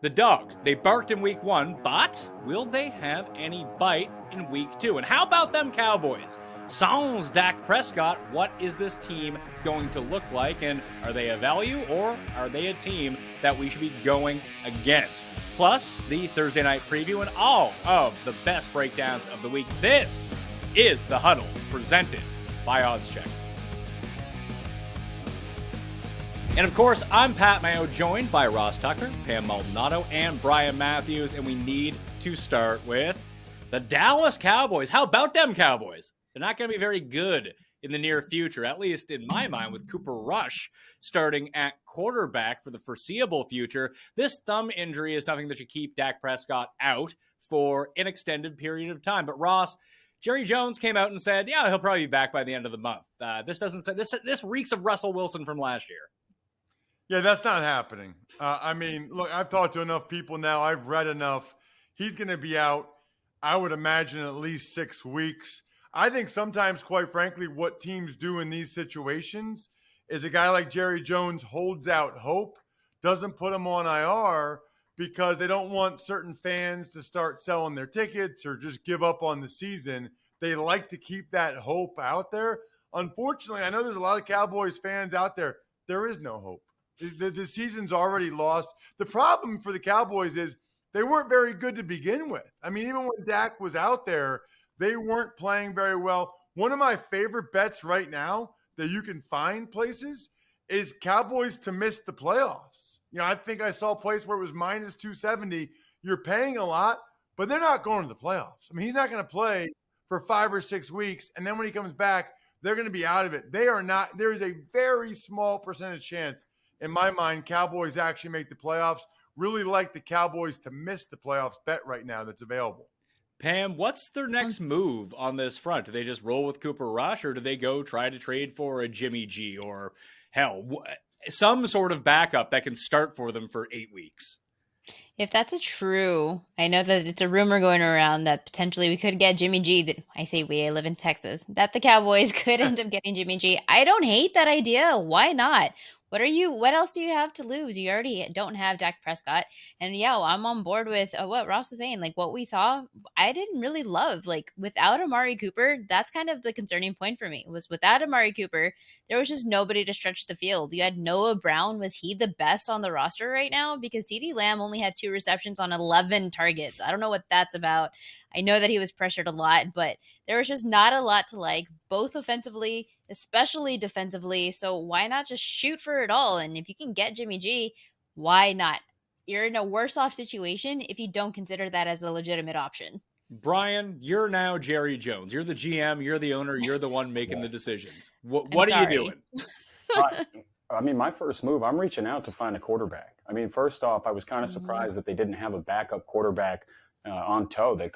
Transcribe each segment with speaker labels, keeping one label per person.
Speaker 1: The Dogs, they barked in week 1, but will they have any bite in week 2? And how about them Cowboys? Sans Dak Prescott, what is this team going to look like? And are they a value or are they a team that we should be going against? Plus, the Thursday night preview and all of the best breakdowns of the week. This is the Huddle, presented by OddsChecker. And of course, I'm Pat Mayo, joined by Ross Tucker, Pam Maldonado, and Brian Matthews. And we need to start with the Dallas Cowboys. How about them Cowboys? They're not going to be very good in the near future, at least in my mind, with Cooper Rush starting at quarterback for the foreseeable future. This thumb injury is something that should keep Dak Prescott out for an extended period of time. But Ross, Jerry Jones came out and said, yeah, he'll probably be back by the end of the month. This reeks of Russell Wilson from last year.
Speaker 2: Yeah, that's not happening. Look, I've talked to enough people now. I've read enough. He's going to be out, I would imagine, at least 6 weeks. I think sometimes, quite frankly, what teams do in these situations is a guy like Jerry Jones holds out hope, doesn't put him on IR because they don't want certain fans to start selling their tickets or just give up on the season. They like to keep that hope out there. Unfortunately, I know there's a lot of Cowboys fans out there. There is no hope. The season's already lost. The problem for the Cowboys is they weren't very good to begin with. I mean, even when Dak was out there, they weren't playing very well. One of my favorite bets right now that you can find places is Cowboys to miss the playoffs. You know, I think I saw a place where it was minus 270. You're paying a lot, but they're not going to the playoffs. I mean, he's not going to play for 5 or 6 weeks, and then when he comes back, they're going to be out of it. They are not. There is a very small percentage chance, in my mind, Cowboys actually make the playoffs. Really like the Cowboys to miss the playoffs bet right now that's available.
Speaker 1: Pam, what's their next move on this front? Do they just roll with Cooper Rush, or do they go try to trade for a Jimmy G or, hell, some sort of backup that can start for them for 8 weeks?
Speaker 3: If that's true, I know that it's a rumor going around that potentially we could get Jimmy G. That I say we, I live in Texas, that the Cowboys could end up getting Jimmy G. I don't hate that idea. Why not? What else do you have to lose? You already don't have Dak Prescott. And yeah, I'm on board with what Ross was saying. Like what we saw, I didn't really love. Like without Amari Cooper, that's kind of the concerning point for me, was without Amari Cooper, there was just nobody to stretch the field. You had Noah Brown. Was he the best on the roster right now? Because CeeDee Lamb only had 2 receptions on 11 targets. I don't know what that's about. I know that he was pressured a lot, but there was just not a lot to like, both offensively, especially defensively. So why not just shoot for it all? And if you can get Jimmy G, why not? You're in a worse off situation if you don't consider that as a legitimate option.
Speaker 1: Brian, you're now Jerry Jones. You're the GM. You're the owner. You're the one making the decisions. What are you doing?
Speaker 4: My first move, I'm reaching out to find a quarterback. I mean, first off, I was kind of surprised that they didn't have a backup quarterback on toe. That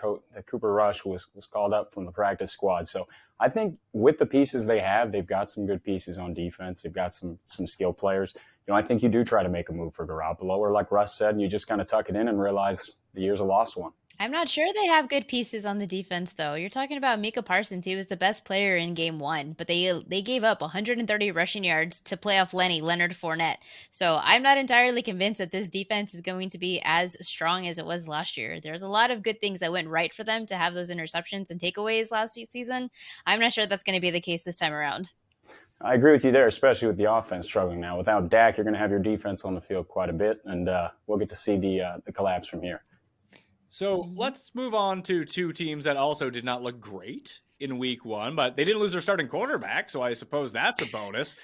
Speaker 4: Cooper Rush was called up from the practice squad. So I think with the pieces they have, they've got some good pieces on defense. They've got some skill players. You know, I think you do try to make a move for Garoppolo, or like Russ said, you just kind of tuck it in and realize the year's a lost one.
Speaker 3: I'm not sure they have good pieces on the defense, though. You're talking about Micah Parsons. He was the best player in game 1, but they gave up 130 rushing yards to playoff Leonard Fournette. So I'm not entirely convinced that this defense is going to be as strong as it was last year. There's a lot of good things that went right for them to have those interceptions and takeaways last season. I'm not sure that's going to be the case this time around.
Speaker 4: I agree with you there, especially with the offense struggling now. Without Dak, you're going to have your defense on the field quite a bit, and we'll get to see the collapse from here.
Speaker 1: So let's move on to 2 teams that also did not look great in week 1, but they didn't lose their starting quarterback, so I suppose that's a bonus.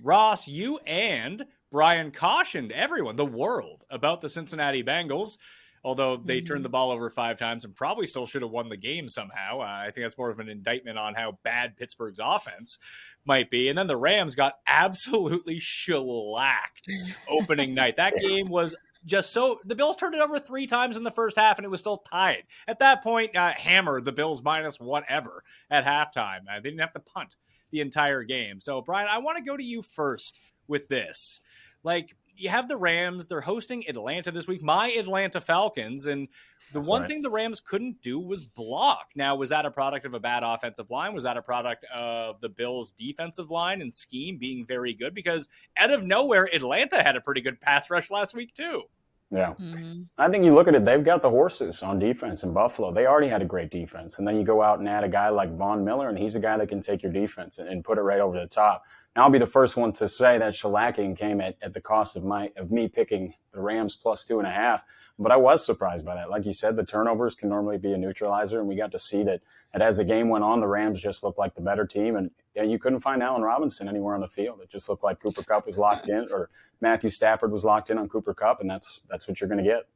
Speaker 1: Ross, you and Brian cautioned everyone, the world, about the Cincinnati Bengals, although they turned the ball over 5 times and probably still should have won the game somehow. I think that's more of an indictment on how bad Pittsburgh's offense might be. And then the Rams got absolutely shellacked opening night. That game was just so the Bills turned it over 3 times in the first half and it was still tied. At that point, hammered the Bills minus whatever at halftime. They didn't have to punt the entire game. So, Brian, I want to go to you first with this. Like, you have the Rams. They're hosting Atlanta this week, my Atlanta Falcons. And the one thing the Rams couldn't do was block. Now, was that a product of a bad offensive line? Was that a product of the Bills' defensive line and scheme being very good? Because out of nowhere, Atlanta had a pretty good pass rush last week, too.
Speaker 4: Yeah.
Speaker 3: Mhm.
Speaker 4: I think you look at it, they've got the horses on defense in Buffalo. They already had a great defense. And then you go out and add a guy like Von Miller, and he's a guy that can take your defense and put it right over the top. And I'll be the first one to say that shellacking came at the cost of me picking the Rams plus 2.5. But I was surprised by that. Like you said, the turnovers can normally be a neutralizer, and we got to see that as the game went on, the Rams just looked like the better team. And you couldn't find Allen Robinson anywhere on the field. It just looked like Cooper Kupp was locked in, or Matthew Stafford was locked in on Cooper Kupp, and that's what you're going to get.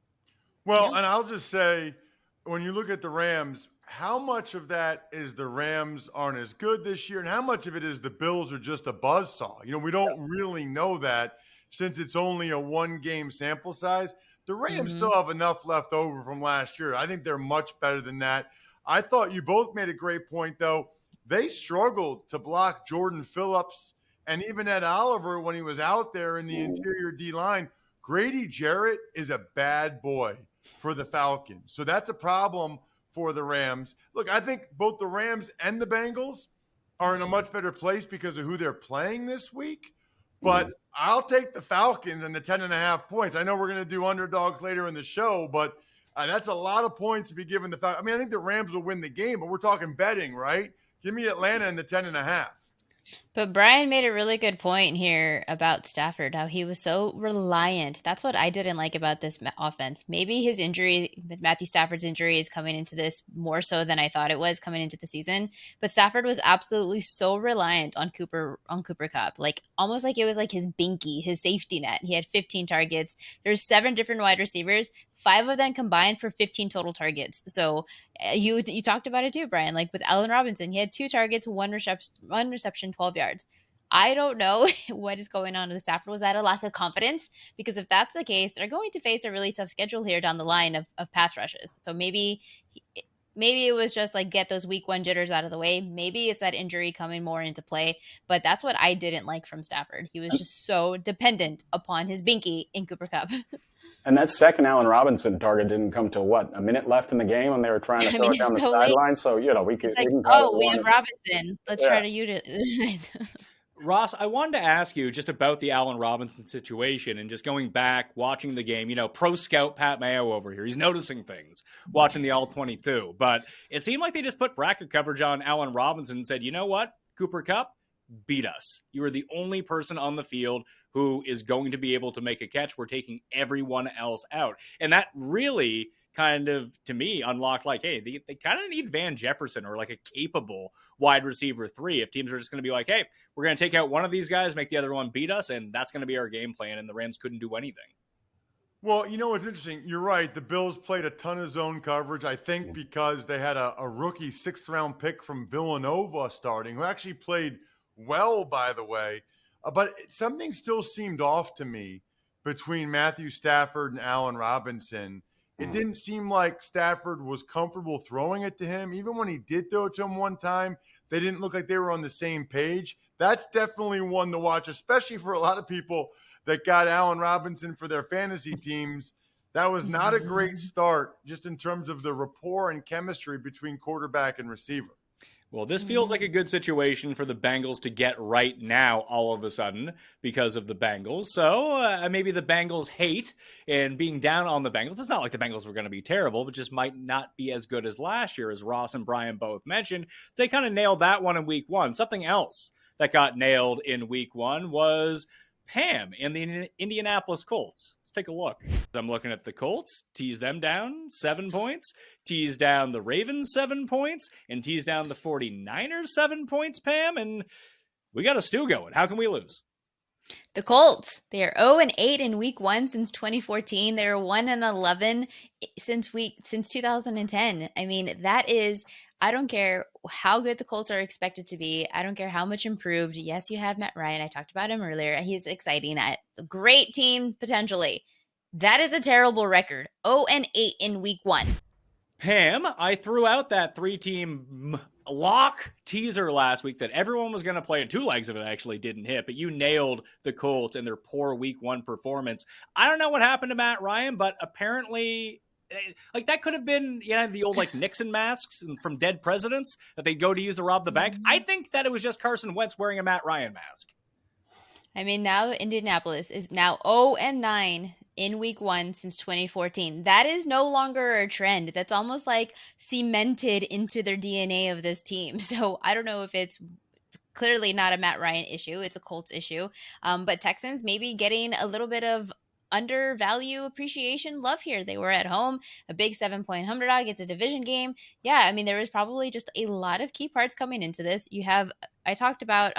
Speaker 2: Well, and I'll just say, when you look at the Rams, how much of that is the Rams aren't as good this year, and how much of it is the Bills are just a buzzsaw? We don't really know that since it's only a one-game sample size. The Rams still have enough left over from last year. I think they're much better than that. I thought you both made a great point, though. They struggled to block Jordan Phillips and even Ed Oliver when he was out there in the interior D-line. Grady Jarrett is a bad boy for the Falcons. So that's a problem for the Rams. Look, I think both the Rams and the Bengals are in a much better place because of who they're playing this week. But I'll take the Falcons and the 10.5 points. I know we're going to do underdogs later in the show, but that's a lot of points to be given the Falcons. I mean, I think the Rams will win the game, but we're talking betting, right? Give me Atlanta and the 10.5.
Speaker 3: But Brian made a really good point here about Stafford, how he was so reliant. That's what I didn't like about this offense. Maybe his injury, Matthew Stafford's injury, is coming into this more so than I thought it was coming into the season. But Stafford was absolutely so reliant on Cooper Kupp, like almost like it was like his binky, his safety net. He had 15 targets. There's 7 different wide receivers. 5 of them combined for 15 total targets. So you talked about it too, Brian. Like with Allen Robinson, he had 2 targets, one reception, 12 yards. I don't know what is going on with Stafford. Was that a lack of confidence? Because if that's the case, they're going to face a really tough schedule here down the line of pass rushes. So maybe it was just like get those week 1 jitters out of the way. Maybe it's that injury coming more into play. But that's what I didn't like from Stafford. He was just so dependent upon his binky in Cooper Kupp.
Speaker 4: And that second Allen Robinson target didn't come till a minute left in the game, and they were trying to throw it down the sideline. So we could.
Speaker 3: It's like, we have Robinson. Let's try to utilize.
Speaker 1: Ross, I wanted to ask you just about the Allen Robinson situation and just going back, watching the game. Pro scout Pat Mayo over here. He's noticing things, watching the All-22. But it seemed like they just put bracket coverage on Allen Robinson and said, you know what, Cooper Kupp, beat us. You are the only person on the field who is going to be able to make a catch. We're taking everyone else out. And that really kind of, to me, unlocked like, hey, they kind of need Van Jefferson or like a capable wide receiver 3 if teams are just going to be like, hey, we're going to take out one of these guys, make the other one beat us, and that's going to be our game plan, and the Rams couldn't do anything.
Speaker 2: Well, what's interesting? You're right. The Bills played a ton of zone coverage, I think, because they had a rookie 6th-round pick from Villanova starting, who actually played well, by the way. But something still seemed off to me between Matthew Stafford and Allen Robinson. It didn't seem like Stafford was comfortable throwing it to him. Even when he did throw it to him one time, they didn't look like they were on the same page. That's definitely one to watch, especially for a lot of people that got Allen Robinson for their fantasy teams. That was not a great start just in terms of the rapport and chemistry between quarterback and receiver.
Speaker 1: Well, this feels like a good situation for the Bengals to get right now all of a sudden because of the Bengals. So maybe the Bengals hate and being down on the Bengals. It's not like the Bengals were going to be terrible, but just might not be as good as last year, as Ross and Brian both mentioned. So they kind of nailed that one in week 1. Something else that got nailed in week 1 was Pam and the Indianapolis Colts. Let's take a look. I'm looking at the Colts, tease them down 7 points, tease down the Ravens 7 points, and tease down the 49ers 7 points, Pam, and we got a stew going. How can we lose?
Speaker 3: The Colts, they are 0-8 in week 1 since 2014. They're 1-11 since 2010. I mean, that is, I don't care how good the Colts are expected to be. I don't care how much improved. Yes, you have Matt Ryan. I talked about him earlier. He's exciting. A great team, potentially. That is a terrible record. 0-8 in week 1.
Speaker 1: Pam, I threw out that 3-team lock teaser last week that everyone was going to play, and 2 legs of it actually didn't hit, but you nailed the Colts and their poor week 1 performance. I don't know what happened to Matt Ryan, but apparently like that could have been the old like Nixon masks from dead presidents that they go to use to rob the bank. I think that it was just Carson Wentz wearing a Matt Ryan mask.
Speaker 3: I mean, now Indianapolis is now 0-9 in week 1 since 2014. That is no longer a trend. That's almost like cemented into their DNA of this team. So I don't know if it's clearly not a Matt Ryan issue. It's a Colts issue. But Texans maybe getting a little bit of undervalue appreciation love here. They were at home, a big 7-point underdog. It's a division game. Yeah, I mean, there was probably just a lot of key parts coming into this. I talked about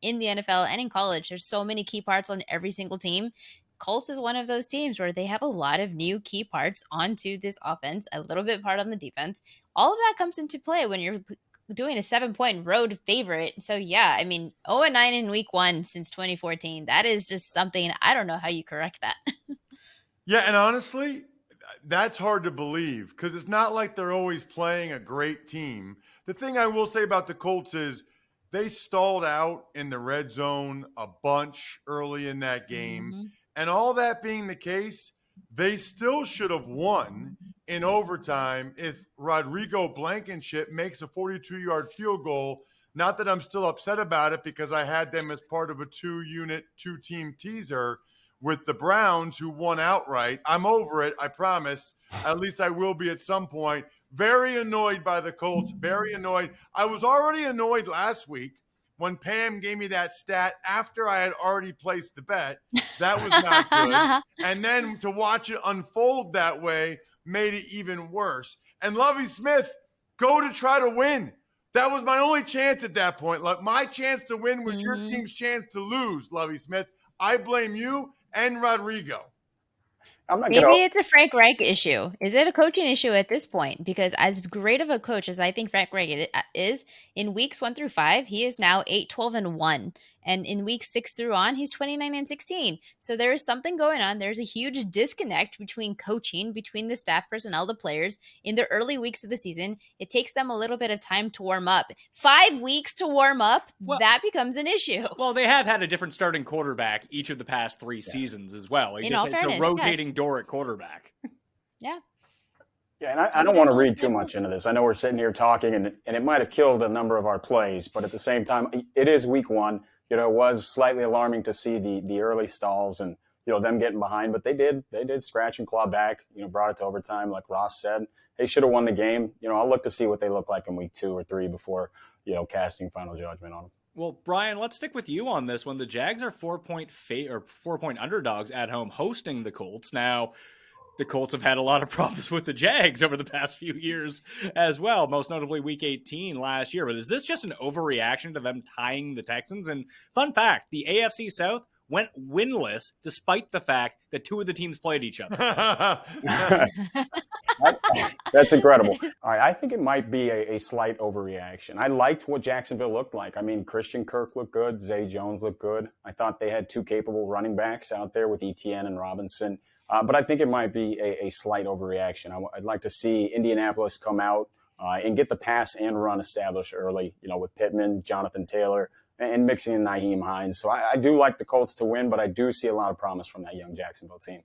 Speaker 3: in the NFL and in college, there's so many key parts on every single team. Colts is one of those teams where they have a lot of new key parts onto this offense, a little bit part on the defense. All of that comes into play when you're doing a 7-point road favorite. So yeah, I mean, 0-9 in week 1 since 2014. That is just something, I don't know how you correct that.
Speaker 2: Yeah, and honestly, that's hard to believe because it's not like they're always playing a great team. The thing I will say about the Colts is they stalled out in the red zone a bunch early in that game.
Speaker 3: Mm-hmm.
Speaker 2: And all that being the case, they still should have won in overtime if Rodrigo Blankenship makes a 42-yard field goal. Not that I'm still upset about it because I had them as part of a 2-team teaser with the Browns who won outright. I'm over it, I promise. At least I will be at some point. Very annoyed by the Colts, very annoyed. I was already annoyed last week when Pam gave me that stat after I had already placed the bet. That was not good. And then to watch it unfold that way made it even worse. And Lovie Smith, go to try to win. That was my only chance at that point. Like, my chance to win was your team's chance to lose, Lovie Smith. I blame you and Rodrigo.
Speaker 3: Maybe it's a Frank Reich issue. Is it a coaching issue at this point? Because as great of a coach as I think Frank Reich is, in weeks 1 through 5, he is now 8-12-1. And in weeks 6 through on, he's 29-16. So there is something going on. There's a huge disconnect between coaching, between the staff personnel, the players. In the early weeks of the season, it takes them a little bit of time to warm up. 5 weeks to warm up, that becomes an issue.
Speaker 1: Well, they have had a different starting quarterback each of the past 3 seasons as well. It's a rotating door at quarterback.
Speaker 3: Yeah.
Speaker 4: Yeah, and I don't want to read too much into this. I know we're sitting here talking, and it might have killed a number of our plays, but at the same time, it is week 1. It was slightly alarming to see the early stalls and them getting behind, but they did scratch and claw back. Brought it to overtime, like Ross said. They should have won the game. I'll look to see what they look like in week 2 or 3 before casting final judgment on them.
Speaker 1: Well, Brian, let's stick with you on this one. The Jags are 4-point underdogs at home hosting the Colts. Now, the Colts have had a lot of problems with the Jags over the past few years as well, most notably week 18 last year. But is this just an overreaction to them tying the Texans? And fun fact, the AFC South went winless despite the fact that 2 of the teams played each other.
Speaker 4: That's incredible. All right, I think it might be a slight overreaction. I liked what Jacksonville looked like. I mean, Christian Kirk looked good. Zay Jones looked good. I thought they had 2 capable running backs out there with Etienne and Robinson. But I think it might be a slight overreaction. I'd like to see Indianapolis come out and get the pass and run established early, with Pittman, Jonathan Taylor, and mixing in Nyheim Hines. So I do like the Colts to win, but I do see a lot of promise from that young Jacksonville team.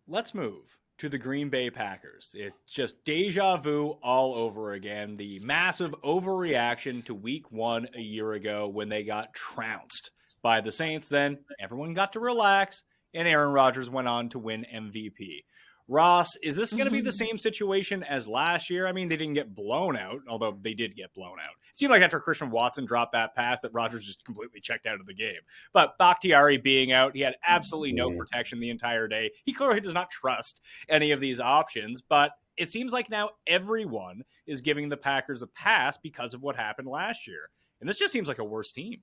Speaker 1: Let's move to the Green Bay Packers. It's just deja vu all over again. The massive overreaction to week 1 a year ago when they got trounced by the Saints. Then everyone got to relax, and Aaron Rodgers went on to win MVP. Ross, is this going to be the same situation as last year? I mean, they didn't get blown out, although they did get blown out. It seemed like after Christian Watson dropped that pass that Rodgers just completely checked out of the game. But Bakhtiari being out, he had absolutely no protection the entire day. He clearly does not trust any of these options, but it seems like now everyone is giving the Packers a pass because of what happened last year. And this just seems like a worse team.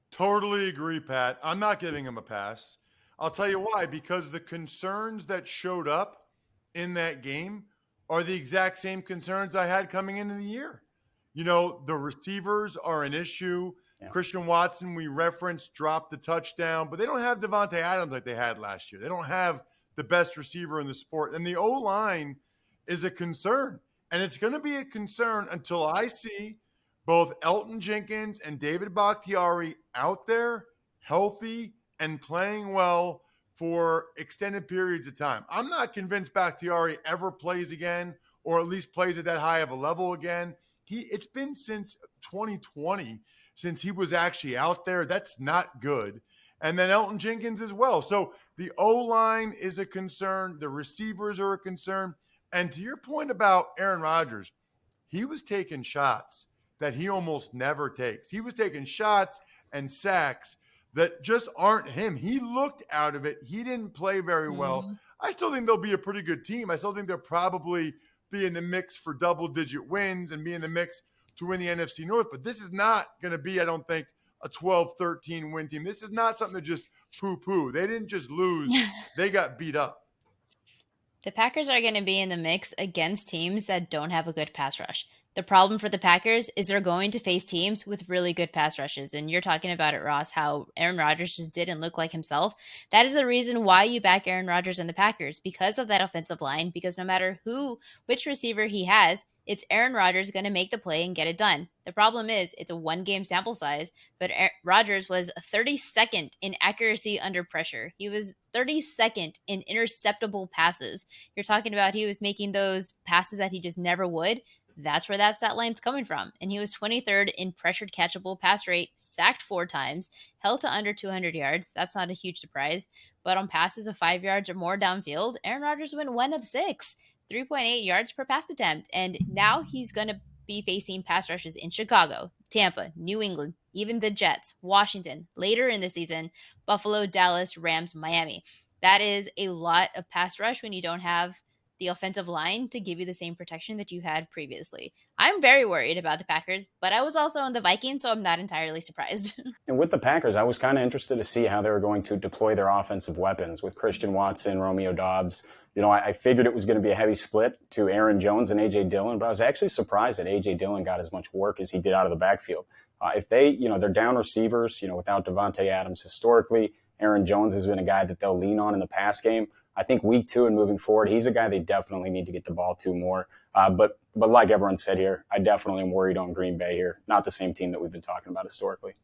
Speaker 2: Totally agree, Pat. I'm not giving him a pass. I'll tell you why, because the concerns that showed up in that game are the exact same concerns I had coming into the year. The receivers are an issue. Yeah. Christian Watson, we referenced, dropped the touchdown, but they don't have Devontae Adams like they had last year. They don't have the best receiver in the sport. And the O-line is a concern. And it's going to be a concern until I see both Elton Jenkins and David Bakhtiari out there, healthy, and playing well for extended periods of time. I'm not convinced Bakhtiari ever plays again, or at least plays at that high of a level again. It's been since 2020 since he was actually out there. That's not good. and then Elton Jenkins as well. So the O-line is a concern. The receivers are a concern. And to your point about Aaron Rodgers, he was taking shots that he almost never takes. He was taking shots and sacks that just aren't him. He looked out of it. He didn't play very well. I still think they'll be a pretty good team. I still think they'll probably be in the mix for double-digit wins and be in the mix to win the NFC North. But this is not going to be, I don't think, a 12-13 win team. This is not something to just poo-poo. They didn't just lose. They got beat up.
Speaker 3: The Packers are going to be in the mix against teams that don't have a good pass rush. The problem for the Packers is they're going to face teams with really good pass rushes. And you're talking about it, Ross, how Aaron Rodgers just didn't look like himself. That is the reason why you back Aaron Rodgers and the Packers, because of that offensive line, because no matter which receiver he has, it's Aaron Rodgers going to make the play and get it done. The problem is it's a one-game sample size, but Rodgers was 32nd in accuracy under pressure. He was 32nd in interceptable passes. You're talking about he was making those passes that he just never would. That's where that stat line's coming from. And he was 23rd in pressured catchable pass rate, sacked 4 times, held to under 200 yards. That's not a huge surprise. But on passes of 5 yards or more downfield, Aaron Rodgers went 1 of 6. 3.8 yards per pass attempt. And now he's going to be facing pass rushes in Chicago, Tampa, New England, even the Jets, Washington, later in the season, Buffalo, Dallas, Rams, Miami. That is a lot of pass rush when you don't have the offensive line to give you the same protection that you had previously. I'm very worried about the Packers, but I was also on the Vikings, so I'm not entirely surprised.
Speaker 4: And with the Packers, I was kind of interested to see how they were going to deploy their offensive weapons with Christian Watson, Romeo Doubs. You know, I figured it was going to be a heavy split to Aaron Jones and A.J. Dillon, but I was actually surprised that A.J. Dillon got as much work as he did out of the backfield. If they, they're down receivers, without Devontae Adams historically, Aaron Jones has been a guy that they'll lean on in the pass game. I think week 2 and moving forward, he's a guy they definitely need to get the ball to more. But like everyone said here, I definitely am worried on Green Bay here. Not the same team that we've been talking about historically.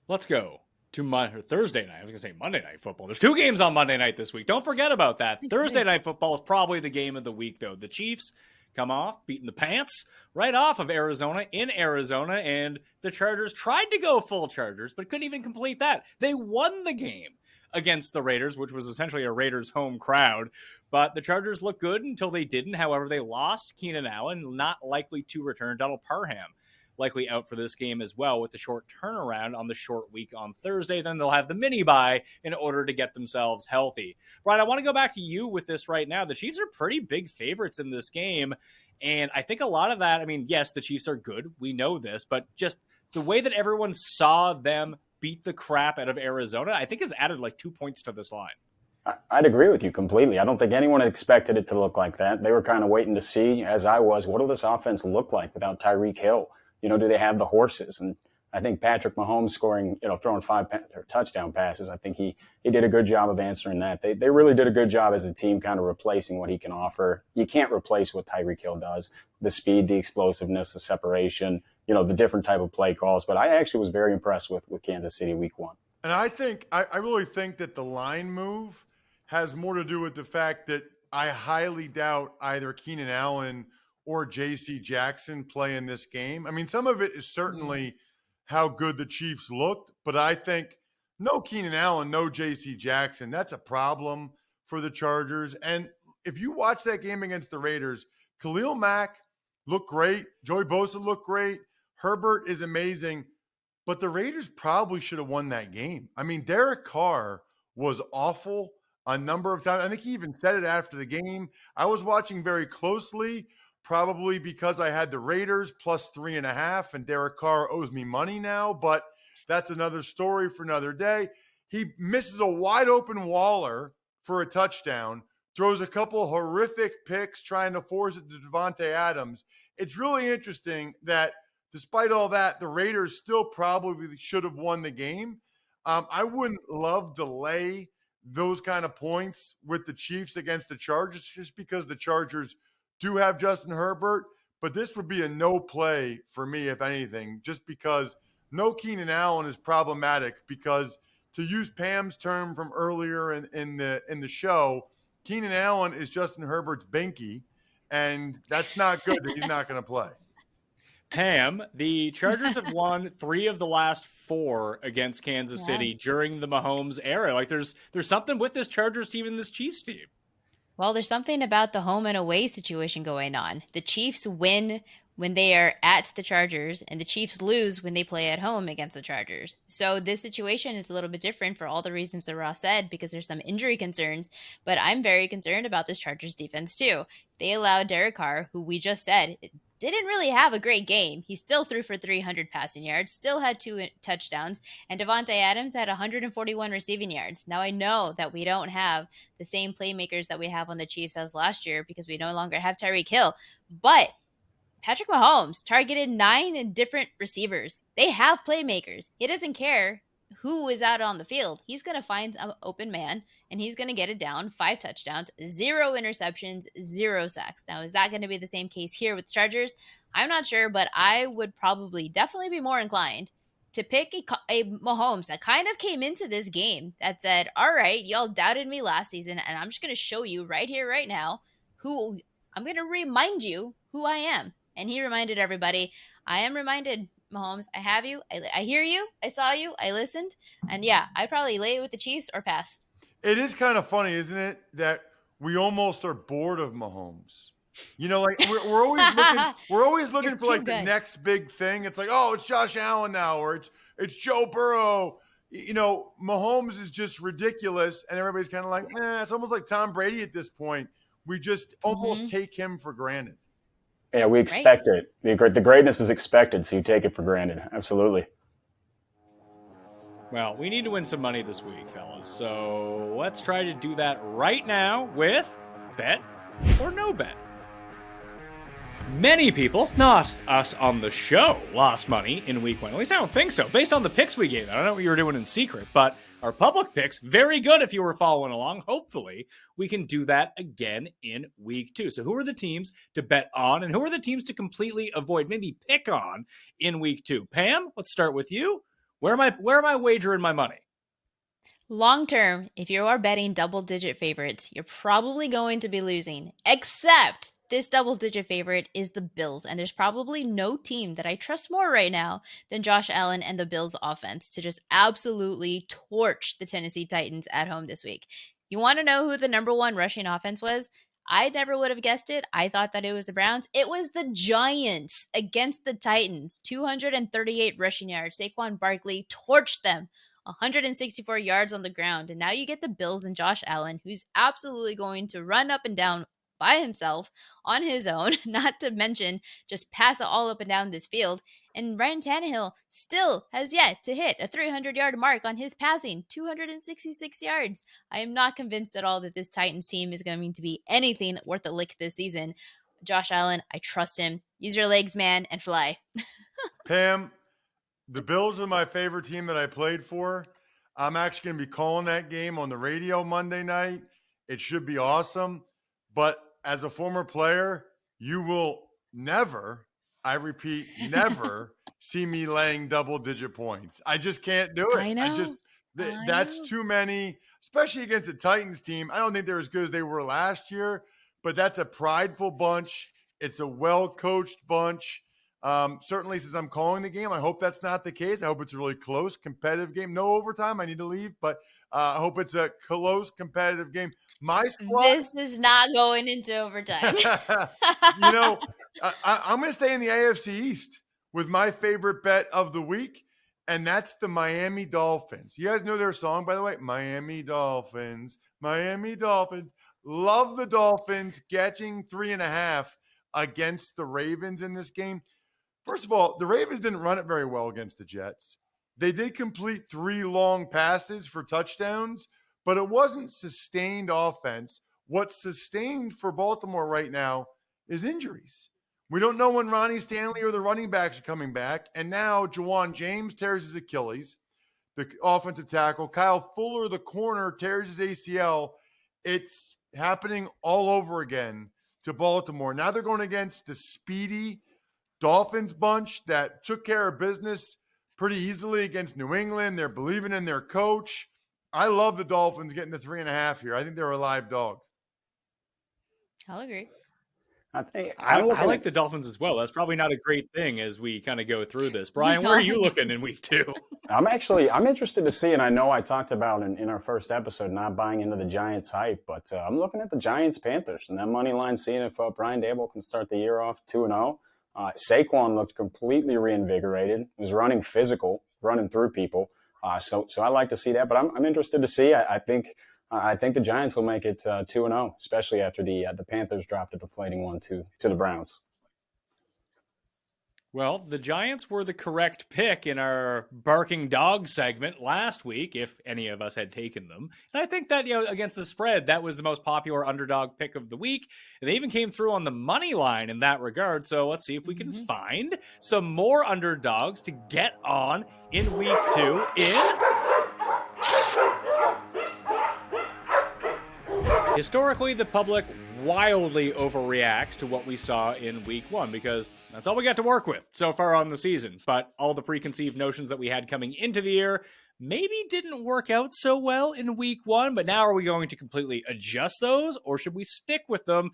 Speaker 1: Let's go to Thursday night. I was going to say Monday Night Football. There's 2 games on Monday night this week. Don't forget about that. Thursday Night Football is probably the game of the week, though. The Chiefs come off, beating the pants right off of Arizona in Arizona, and the Chargers tried to go full Chargers, but couldn't even complete that. They won the game against the Raiders, which was essentially a Raiders home crowd. But the Chargers looked good until they didn't. However, they lost Keenan Allen, not likely to return. Donald Parham likely out for this game as well with the short turnaround on the short week on Thursday. Then they'll have the mini bye in order to get themselves healthy. Brian, I want to go back to you with this right now. The Chiefs are pretty big favorites in this game. And I think a lot of that, yes, the Chiefs are good. We know this, but just the way that everyone saw them beat the crap out of Arizona, I think has added like 2 points to this line.
Speaker 4: I'd agree with you completely. I don't think anyone expected it to look like that. They were kind of waiting to see, as I was, what will this offense look like without Tyreek Hill? Do they have the horses? And I think Patrick Mahomes scoring, throwing 5 touchdown passes, I think he did a good job of answering that. They really did a good job as a team kind of replacing what he can offer. You can't replace what Tyreek Hill does, the speed, the explosiveness, the separation, the different type of play calls. But I actually was very impressed with Kansas City week 1.
Speaker 2: And I really think that the line move has more to do with the fact that I highly doubt either Keenan Allen or J.C. Jackson play in this game. Some of it is certainly how good the Chiefs looked, but I think no Keenan Allen, no J.C. Jackson. That's a problem for the Chargers. And if you watch that game against the Raiders, Khalil Mack looked great. Joey Bosa looked great. Herbert is amazing. But the Raiders probably should have won that game. Derek Carr was awful a number of times. I think he even said it after the game. I was watching very closely, probably because I had the Raiders plus 3.5, and Derek Carr owes me money now, but that's another story for another day. He misses a wide open Waller for a touchdown, throws a couple horrific picks trying to force it to Devontae Adams. It's really interesting that despite all that, the Raiders still probably should have won the game. I wouldn't love to lay those kind of points with the Chiefs against the Chargers just because the Chargers do have Justin Herbert, but this would be a no play for me, if anything, just because no Keenan Allen is problematic because, to use Pam's term from earlier in the show, Keenan Allen is Justin Herbert's binky, and that's not good that he's not going to play.
Speaker 1: Pam, the Chargers have won 3 of the last 4 against Kansas
Speaker 3: Yeah.
Speaker 1: City during the Mahomes era. Like there's something with this Chargers team and this Chiefs team.
Speaker 3: Well, there's something about the home and away situation going on. The Chiefs win when they are at the Chargers, and the Chiefs lose when they play at home against the Chargers. So this situation is a little bit different for all the reasons that Ross said, because there's some injury concerns. But I'm very concerned about this Chargers defense too. They allowed Derek Carr, who we just said didn't really have a great game. He still threw for 300 passing yards, still had 2 touchdowns, and Devontae Adams had 141 receiving yards. Now, I know that we don't have the same playmakers that we have on the Chiefs as last year because we no longer have Tyreek Hill, but Patrick Mahomes targeted 9 different receivers. They have playmakers. He doesn't care who is out on the field. He's going to find an open man, and he's going to get it down. 5 touchdowns, 0 interceptions, 0 sacks. Now, is that going to be the same case here with the Chargers? I'm not sure, but I would probably definitely be more inclined to pick a Mahomes that kind of came into this game that said, all right, y'all doubted me last season, and I'm just going to show you right here, right now, who I'm going to remind you who I am. And he reminded everybody, I am reminded, Mahomes, I have you. I hear you. I saw you. I listened. And yeah, I'd probably lay it with the Chiefs or pass.
Speaker 2: It is kind of funny, isn't it, that we almost are bored of Mahomes. You know, like we're always looking for like the next big thing. It's like, oh, it's Josh Allen now, or it's Joe Burrow. You know, Mahomes is just ridiculous, and everybody's kind of like, it's almost like Tom Brady at this point. We just almost take him for granted.
Speaker 4: Yeah, we expect it. The greatness is expected, so you take it for granted. Absolutely.
Speaker 1: Well, we need to win some money this week, fellas. So let's try to do that right now with bet or no bet. Many people, not us on the show, lost money in week 1. At least I don't think so. Based on the picks we gave, I don't know what you were doing in secret, but our public picks, very good if you were following along. Hopefully, we can do that again in week 2. So who are the teams to bet on, and who are the teams to completely avoid, maybe pick on in week 2? Pam, let's start with you. Where am I wagering my money?
Speaker 3: Long term, if you are betting double-digit favorites, you're probably going to be losing, except this double-digit favorite is the Bills, and there's probably no team that I trust more right now than Josh Allen and the Bills offense to just absolutely torch the Tennessee Titans at home this week. You want to know who the number 1 rushing offense was? I never would have guessed it. I thought that it was the Browns. It was the Giants against the Titans. 238 rushing yards. Saquon Barkley torched them. 164 yards on the ground. And now you get the Bills and Josh Allen, who's absolutely going to run up and down by himself on his own, not to mention just pass it all up and down this field. And Ryan Tannehill still has yet to hit a 300-yard mark on his passing, 266 yards. I am not convinced at all that this Titans team is going to be anything worth a lick this season. Josh Allen, I trust him. Use your legs, man, and fly.
Speaker 2: Pam, the Bills are my favorite team that I played for. I'm actually going to be calling that game on the radio Monday night. It should be awesome. But as a former player, you will never, I repeat, never see me laying double-digit points. I just can't do it.
Speaker 3: I know.
Speaker 2: That's too many, especially against the Titans team. I don't think they're as good as they were last year, but that's a prideful bunch. It's a well-coached bunch. Certainly, since I'm calling the game, I hope that's not the case. I hope it's a really close, competitive game. No overtime. I need to leave, but I hope it's a close, competitive game. My squad.
Speaker 3: This is not going into overtime.
Speaker 2: You know, I'm going to stay in the AFC East with my favorite bet of the week, and that's the Miami Dolphins. You guys know their song, by the way? Miami Dolphins, Miami Dolphins. Love the Dolphins catching 3.5 against the Ravens in this game. First of all, the Ravens didn't run it very well against the Jets. They did complete 3 long passes for touchdowns, but it wasn't sustained offense. What's sustained for Baltimore right now is injuries. We don't know when Ronnie Stanley or the running backs are coming back. And now Juwan James tears his Achilles, the offensive tackle. Kyle Fuller, the corner, tears his ACL. It's happening all over again to Baltimore. Now they're going against the speedy Dolphins bunch that took care of business pretty easily against New England. They're believing in their coach. I love the Dolphins getting the 3.5 here. I think they're a live dog.
Speaker 3: I'll agree.
Speaker 1: I like the Dolphins as well. That's probably not a great thing as we kind of go through this. Brian, where are you looking in week 2?
Speaker 4: I'm interested to see, and I know I talked about in our first episode not buying into the Giants hype, but I'm looking at the Giants-Panthers and that money line, seeing if Brian Daboll can start the year off 2-0. Saquon looked completely reinvigorated, was running physical, running through people. So I like to see that, but I'm interested to see. I think the Giants will make it 2-0, especially after the Panthers dropped a deflating one to the Browns.
Speaker 1: Well, the Giants were the correct pick in our barking dog segment last week, if any of us had taken them. And I think that, against the spread, that was the most popular underdog pick of the week. And they even came through on the money line in that regard. So let's see if we can find some more underdogs to get on in week 2 Historically, the public wildly overreacts to what we saw in week 1 because that's all we got to work with so far on the season. But all the preconceived notions that we had coming into the year maybe didn't work out so well in week 1. But now are we going to completely adjust those, or should we stick with them?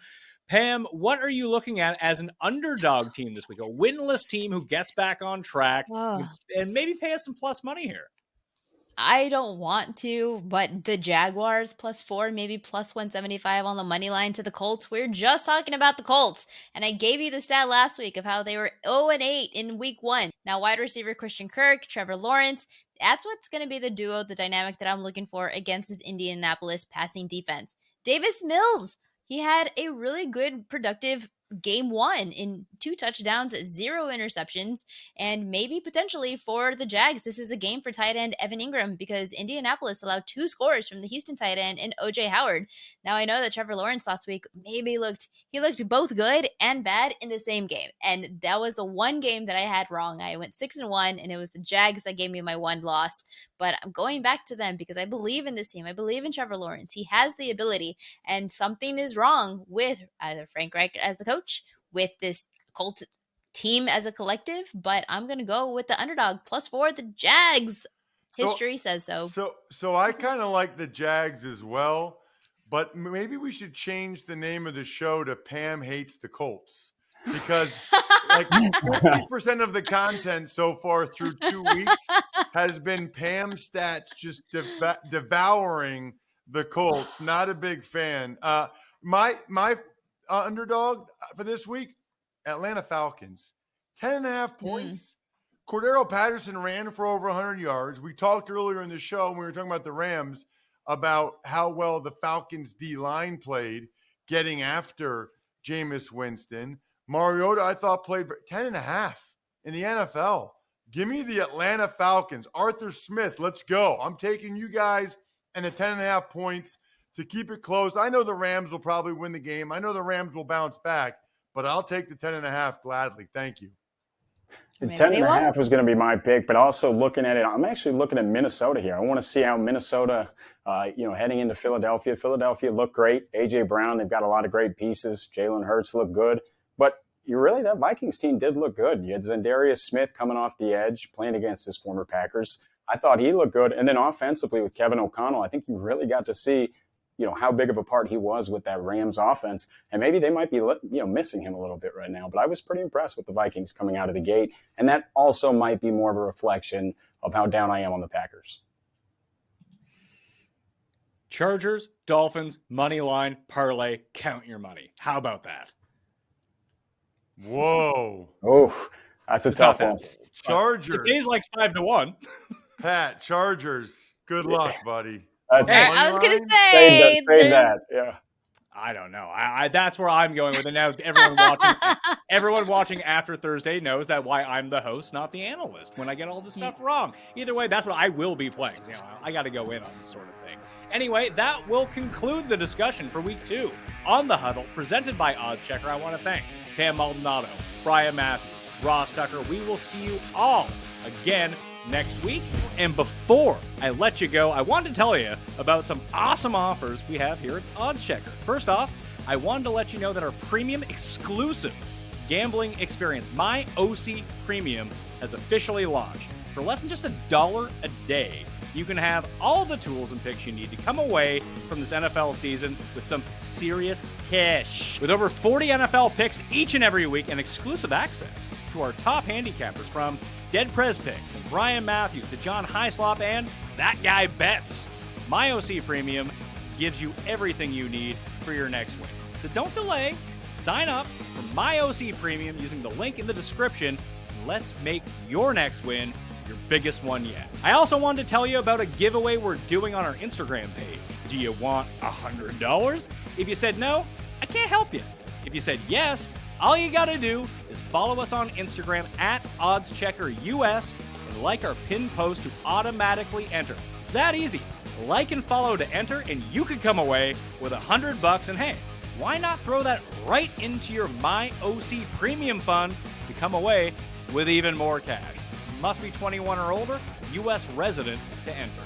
Speaker 1: Pam, what are you looking at as an underdog team this week? A winless team who gets back on track and maybe pay us some plus money here.
Speaker 3: I don't want to, but the Jaguars +4, maybe +175 on the money line to the Colts. We're just talking about the Colts. And I gave you the stat last week of how they were 0-8 in week 1. Now, wide receiver Christian Kirk, Trevor Lawrence, that's what's going to be the duo, the dynamic that I'm looking for against this Indianapolis passing defense. Davis Mills, he had a really good, productive game 1 in 2 touchdowns, 0 interceptions, and maybe potentially for the Jags, this is a game for tight end Evan Ingram because Indianapolis allowed 2 scores from the Houston tight end and OJ Howard. Now I know that Trevor Lawrence last week maybe looked both good and bad in the same game, and that was the one game that I had wrong. I went 6-1, and it was the Jags that gave me my one loss. But I'm going back to them because I believe in this team. I believe in Trevor Lawrence. He has the ability, and something is wrong with either Frank Reich as a coach, with this Colts team as a collective. But I'm going to go with the underdog +4, the Jags. History says so.
Speaker 2: So I kind of like the Jags as well, but maybe we should change the name of the show to Pam Hates the Colts. Because like 50% of the content so far through 2 weeks has been Pam stats just devouring the Colts. Not a big fan. My underdog for this week, Atlanta Falcons, 10.5 points. Cordero Patterson ran for over 100 yards. We talked earlier in the show when we were talking about the Rams about how well the Falcons D-line played, getting after Jameis Winston. Mariota, I thought, played 10.5 in the NFL. Give me the Atlanta Falcons. Arthur Smith, let's go. I'm taking you guys and the 10.5 points to keep it close. I know the Rams will probably win the game. I know the Rams will bounce back, but I'll take the 10.5 gladly. Thank you.
Speaker 4: 10.5 was going to be my pick, but also looking at it, I'm actually looking at Minnesota here. I want to see how Minnesota, heading into Philadelphia. Philadelphia looked great. A.J. Brown, they've got a lot of great pieces. Jalen Hurts looked good. But that Vikings team did look good. You had Za'Darius Smith coming off the edge, playing against his former Packers. I thought he looked good. And then offensively with Kevin O'Connell, I think you really got to see, how big of a part he was with that Rams offense. And maybe they might be, missing him a little bit right now. But I was pretty impressed with the Vikings coming out of the gate. And that also might be more of a reflection of how down I am on the Packers.
Speaker 1: Chargers, Dolphins, money line, parlay, count your money. How about that?
Speaker 2: Whoa.
Speaker 4: Oh, that's a tough one.
Speaker 2: Chargers.
Speaker 1: It pays like 5-1.
Speaker 2: Pat, Chargers. Good luck, buddy.
Speaker 3: I was going to say.
Speaker 4: Say that. Yeah.
Speaker 1: I don't know. That's where I'm going with it now. Everyone watching after Thursday knows that why I'm the host, not the analyst, when I get all this stuff wrong. Either way, that's what I will be playing. So, I got to go in on this sort of thing. Anyway, that will conclude the discussion for week 2 on the Huddle, presented by OddsChecker. I want to thank Pam Maldonado, Brian Matthews, Ross Tucker. We will see you all again next week. And before I let you go, I wanted to tell you about some awesome offers we have here at OddsChecker. First off, I wanted to let you know that our premium exclusive gambling experience, My OC Premium, has officially launched. For less than just $1 a day, you can have all the tools and picks you need to come away from this NFL season with some serious cash. With over 40 NFL picks each and every week and exclusive access to our top handicappers from Dead Prez Picks and Brian Matthews to John Hyslop and That Guy Bets, My OC Premium gives you everything you need for your next win. So don't delay. Sign up for My OC Premium using the link in the description, and let's make your next win your biggest one yet. I also wanted to tell you about a giveaway we're doing on our Instagram page. Do you want $100? If you said no, I can't help you. If you said yes, all you gotta do is follow us on Instagram at OddsChecker-US and like our pinned post to automatically enter. It's that easy. Like and follow to enter, and you could come away with $100. And hey, why not throw that right into your My OC Premium Fund to come away with even more cash? Must be 21 or older, U.S. resident to enter.